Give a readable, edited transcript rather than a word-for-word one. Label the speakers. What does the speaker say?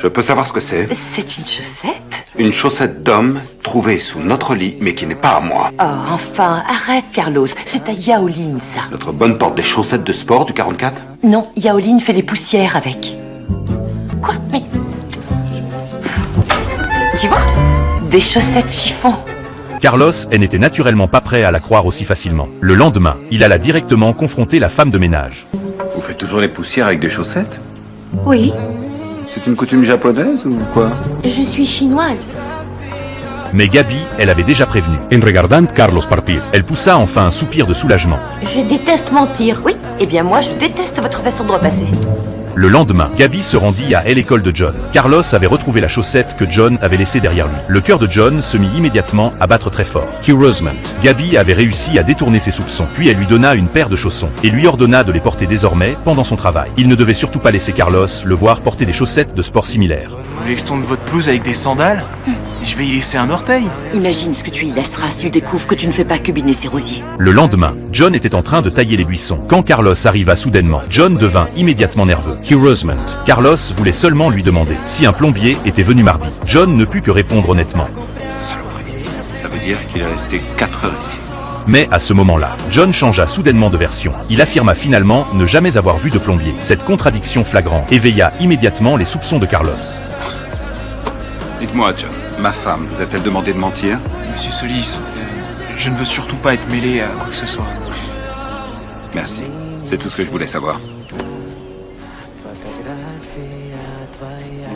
Speaker 1: Je peux savoir ce que c'est?
Speaker 2: C'est une chaussette?
Speaker 1: Une chaussette d'homme trouvée sous notre lit, mais qui n'est pas à moi.
Speaker 2: Oh, enfin, arrête, Carlos. C'est à Yaoline, ça.
Speaker 1: Notre bonne porte des chaussettes de sport du 44?
Speaker 2: Non, Yaoline fait les poussières avec. Quoi? Mais... Tu vois? Des chaussettes chiffon.
Speaker 3: Carlos n'était naturellement pas prêt à la croire aussi facilement. Le lendemain, il alla directement confronter la femme de ménage.
Speaker 1: Vous faites toujours les poussières avec des chaussettes?
Speaker 4: Oui,
Speaker 1: C'est une coutume japonaise ou quoi?
Speaker 4: je suis chinoise.
Speaker 3: Mais Gabi, elle avait déjà prévenu. En regardant Carlos partir, elle poussa enfin un soupir de soulagement.
Speaker 4: Je déteste mentir.
Speaker 2: Oui, eh bien moi, je déteste votre façon de repasser.
Speaker 3: Le lendemain, Gabi se rendit à l'école de John. Carlos avait retrouvé la chaussette que John avait laissée derrière lui. Le cœur de John se mit immédiatement à battre très fort. Heureusement, Gabi avait réussi à détourner ses soupçons. Puis elle lui donna une paire de chaussons et lui ordonna de les porter désormais pendant son travail. Il ne devait surtout pas laisser Carlos le voir porter des chaussettes de sport similaires.
Speaker 5: Vous voulez que je tourne votre pelouse avec des sandales? Je vais y laisser un orteil.
Speaker 2: Imagine ce que tu y laisseras s'il découvre que tu ne fais pas que biner ses rosiers.
Speaker 3: Le lendemain, John était en train de tailler les buissons. Quand Carlos arriva soudainement, John devint immédiatement nerveux. Heureusement, Carlos voulait seulement lui demander si un plombier était venu mardi. John ne put que répondre honnêtement.
Speaker 1: Saloperie. Ça veut dire qu'il est resté 4 heures ici.
Speaker 3: Mais à ce moment-là, John changea soudainement de version. Il affirma finalement ne jamais avoir vu de plombier. Cette contradiction flagrante éveilla immédiatement les soupçons de Carlos.
Speaker 1: Dites-moi, John, ma femme vous a-t-elle demandé de mentir?
Speaker 5: Monsieur Solis, je ne veux surtout pas être mêlé à quoi que ce soit.
Speaker 1: Merci. C'est tout ce que je voulais savoir.